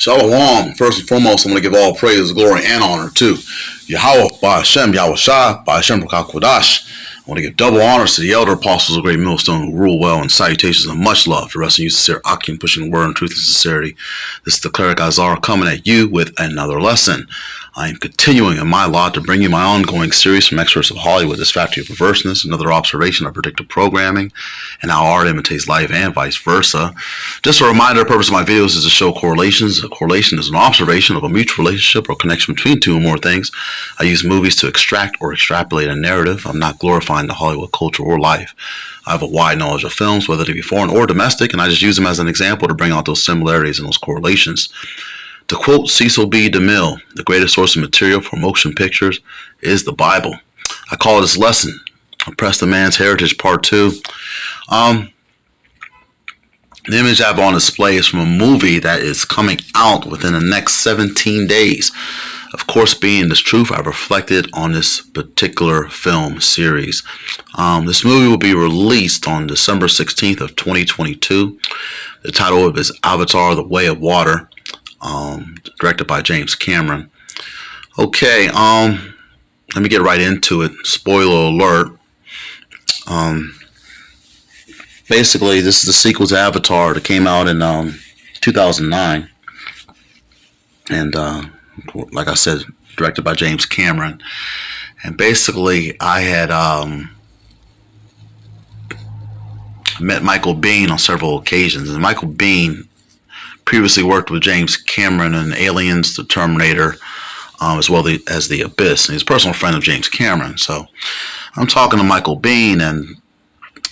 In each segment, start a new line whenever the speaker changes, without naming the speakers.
Shalom. First and foremost, I'm going to give all praise, glory, and honor to Yahweh, Ba'Hashem, Yahweh Shai, Ba'Hashem, Kodash. I want to give double honors to the elder apostles of Great Millstone who rule well, and salutations of much love to rest in you, sincere Akim, pushing the word in truth and sincerity. This is the cleric Azar coming at you with another lesson. I am continuing in my lot to bring you my ongoing series from Excerpts of Hollywood, This Factory of Perverseness, another observation of predictive programming, and how art imitates life and vice versa. Just a reminder, the purpose of my videos is to show correlations. A correlation is an observation of a mutual relationship or connection between two or more things. I use movies to extract or extrapolate a narrative. I'm not glorifying the Hollywood culture or life. I have a wide knowledge of films, whether they be foreign or domestic, and I just use them as an example to bring out those similarities and those correlations. To quote Cecil B. DeMille, the greatest source of material for motion pictures is the Bible. I call this lesson Oppress the Man's Heritage Part 2. The image I have on display is from a movie that is coming out within the next 17 days. Of course, being this truth, I've reflected on this particular film series. This movie will be released on December 16th of 2022. The title of it is Avatar: The Way of Water. Directed by James Cameron. Okay, let me get right into it. Spoiler alert. Basically, this is the sequel to Avatar that came out in 2009, and like I said, directed by James Cameron. And basically, I had met Michael Biehn on several occasions, and Michael Biehn previously worked with James Cameron in Aliens, The Terminator, as well as The Abyss. And he's a personal friend of James Cameron. So I'm talking to Michael Biehn, and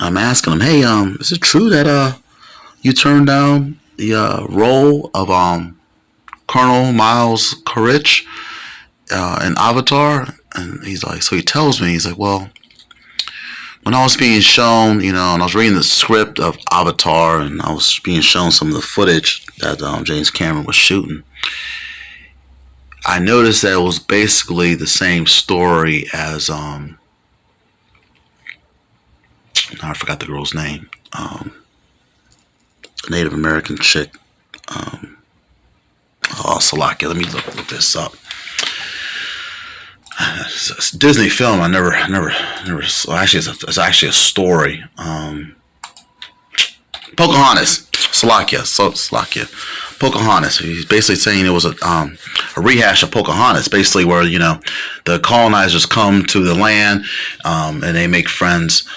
I'm asking him, hey, is it true that you turned down the role of Colonel Miles Courage in Avatar? And he's like, so he tells me, he's like, well, when I was being shown, and I was reading the script of Avatar, and I was being shown some of the footage that James Cameron was shooting, I noticed that it was basically the same story as, I forgot the girl's name, the Native American chick, Salakia, let me look this up. It's a Disney film. I never. Actually, it's actually a story. Pocahontas. Salakia. Pocahontas. He's basically saying it was a rehash of Pocahontas. Basically, where the colonizers come to the land and they make friends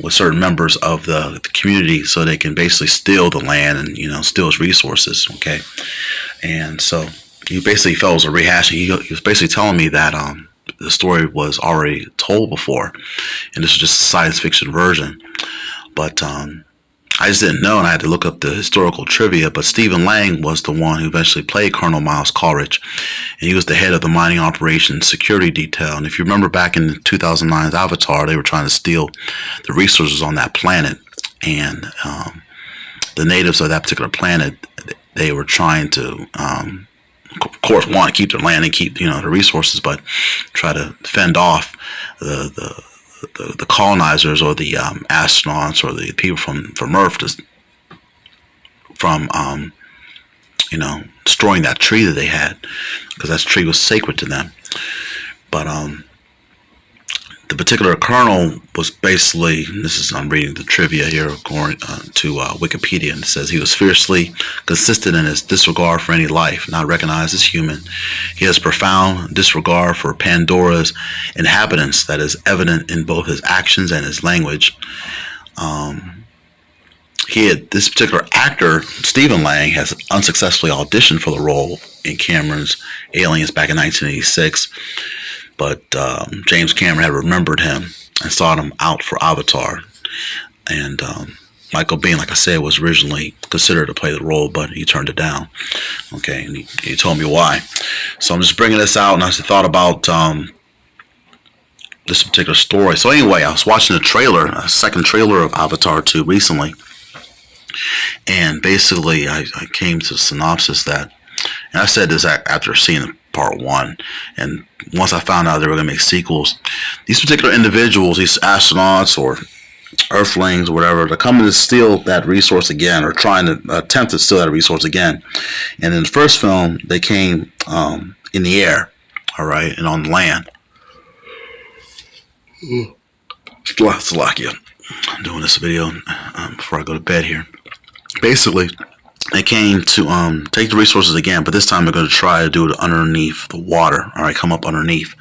with certain members of the community, so they can basically steal the land and steal its resources. Okay, and so he basically felt it was a rehash. He was basically telling me that the story was already told before, and this was just a science fiction version. But I just didn't know, and I had to look up the historical trivia. But Stephen Lang was the one who eventually played Colonel Miles Courage, and he was the head of the mining operations security detail. And if you remember back in 2009's Avatar, they were trying to steal the resources on that planet, and the natives of that particular planet, they were trying to of course, want to keep their land and keep the resources, but try to fend off the colonizers or the astronauts or the people from Earth from destroying that tree that they had, because that tree was sacred to them. But the particular colonel was basically, I'm reading the trivia here according to Wikipedia, and it says he was fiercely consistent in his disregard for any life not recognized as human. He has profound disregard for Pandora's inhabitants that is evident in both his actions and his language. This particular actor, Stephen Lang, has unsuccessfully auditioned for the role in Cameron's Aliens back in 1986. But James Cameron had remembered him and sought him out for Avatar. And Michael Biehn, like I said, was originally considered to play the role, but he turned it down. Okay, and he told me why. So I'm just bringing this out, and I thought about this particular story. So anyway, I was watching a second trailer of Avatar 2 recently. And basically, I came to the synopsis that, and I said this after seeing part 1, and once I found out they were going to make sequels, these particular individuals, these astronauts or Earthlings or whatever. They're coming to steal that resource again, or trying to attempt to steal that resource again. And in the first film, they came in the air, all right, and on the land. Slovakia. I'm doing this video before I go to bed here. Basically, they came to take the resources again, but this time they're going to try to do it underneath the water. All right, come up underneath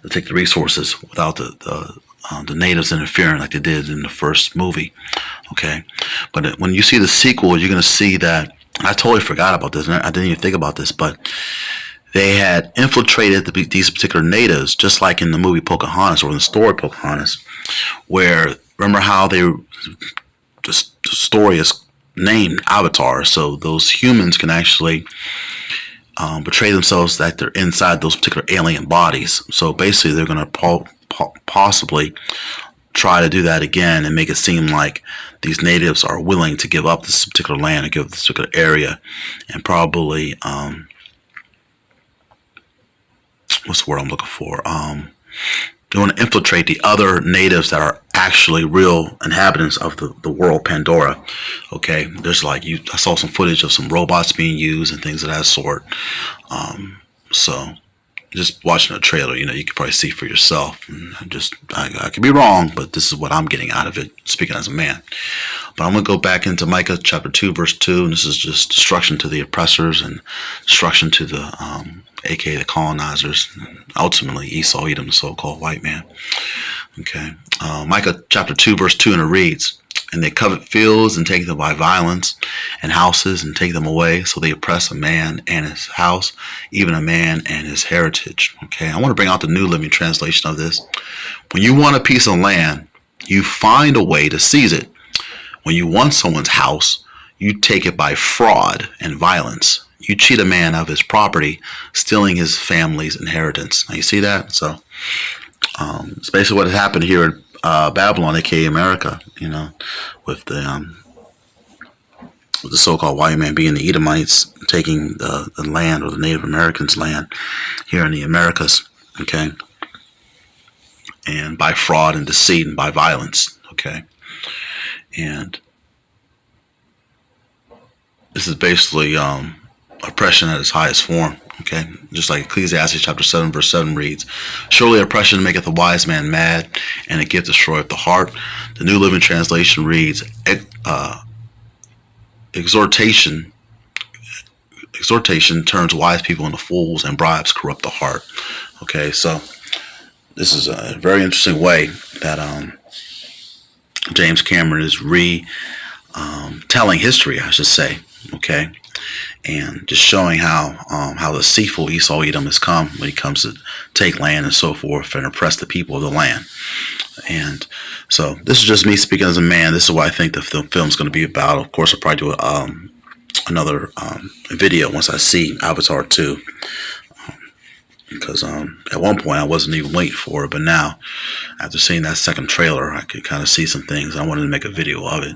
to take the resources without the natives interfering like they did in the first movie. Okay, but when you see the sequel, you're going to see that. I totally forgot about this. I didn't even think about this, but they had infiltrated these particular natives, just like in the movie Pocahontas, or in the story Pocahontas, where remember how the story is named Avatar, so those humans can actually portray themselves that they're inside those particular alien bodies. So basically, they're going to possibly try to do that again and make it seem like these natives are willing to give up this particular land, or give up this particular area, and probably what's the word I'm looking for? They want to infiltrate the other natives that are actually real inhabitants of the world Pandora. Okay, there's like I saw some footage of some robots being used and things of that sort. So just watching a trailer, you could probably see for yourself. And I could be wrong, but this is what I'm getting out of it, speaking as a man. But I'm going to go back into Micah chapter 2, verse 2, and this is just destruction to the oppressors and destruction to the aka the colonizers, and ultimately Esau, Edom, the so-called white man. Okay, Micah chapter 2, verse 2, and it reads, "And they covet fields and take them by violence, and houses and take them away. So they oppress a man and his house, even a man and his heritage." Okay, I want to bring out the New Living Translation of this. When you want a piece of land, you find a way to seize it. When you want someone's house, you take it by fraud and violence. You cheat a man of his property, stealing his family's inheritance. Now you see that? So it's basically what had happened here in Babylon, aka America. With the so-called white man being the Edomites, taking the land, or the Native Americans' land here in the Americas. Okay, and by fraud and deceit and by violence. Okay, and this is basically oppression at its highest form. Okay, just like Ecclesiastes chapter 7, verse 7 reads, "Surely oppression maketh a wise man mad, and a gift destroyeth the heart." The New Living Translation reads, exhortation turns wise people into fools, and bribes corrupt the heart. Okay, so this is a very interesting way that James Cameron is telling history, I should say. Okay, and just showing how deceitful Esau Edom has come when he comes to take land and so forth and oppress the people of the land. And so this is just me speaking as a man. This is what I think the film is going to be about. Of course, I'll probably do another video once I see Avatar 2. Because at one point I wasn't even waiting for it, but now after seeing that second trailer, I could kind of see some things. I wanted to make a video of it.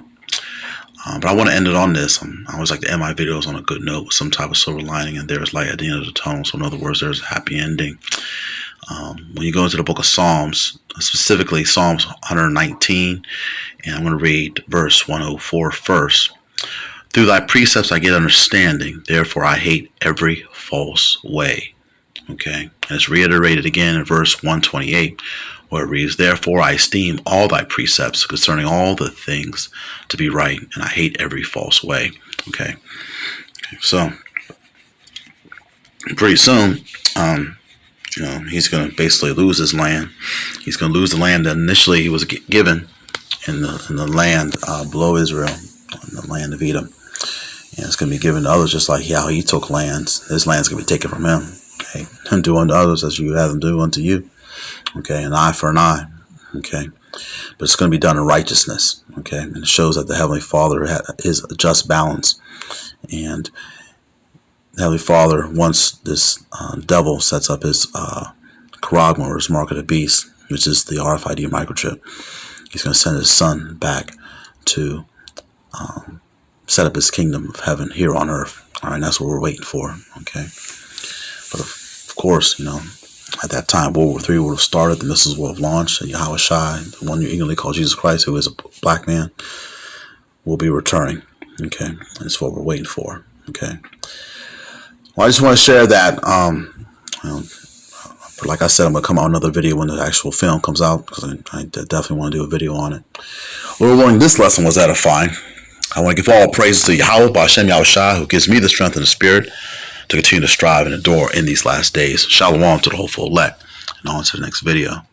But I want to end it on this. I always like to end my videos on a good note with some type of silver lining, and there's light at the end of the tunnel. So in other words, there's a happy ending. When you go into the book of Psalms, specifically Psalms 119, and I'm going to read verse 104 first. "Through thy precepts I get understanding, therefore I hate every false way." Okay, and it's reiterated again in verse 128, where it reads, "Therefore I esteem all thy precepts concerning all the things to be right, and I hate every false way." Okay, so pretty soon, he's going to basically lose his land. He's going to lose the land that initially he was given in the land below Israel, in the land of Edom, and it's going to be given to others, just like how he took lands. His land's going to be taken from him. Okay, and do unto others as you have them do unto you. Okay, an eye for an eye. Okay, but it's going to be done in righteousness. Okay, and it shows that the Heavenly Father is a just balance, and the Heavenly Father, once this devil sets up his charagma, or his mark of the beast, which is the RFID microchip, he's going to send his son back to set up his kingdom of heaven here on earth. All right, and that's what we're waiting for. Okay, but of course, At that time, World War III would have started, the missiles would have launched, and Yahweh Shai, the one you eagerly call Jesus Christ, who is a black man, will be returning. Okay, that's what we're waiting for. Okay. Well, I just want to share that. Like I said, I'm going to come out another video when the actual film comes out, because I definitely want to do a video on it. Lord willing, this lesson was edifying. I want to give all praises to Yahweh, Ba'Shem Yahweh Shai, who gives me the strength and the spirit to continue to strive and endure in these last days. Shalom to the hopeful elect. And on to the next video.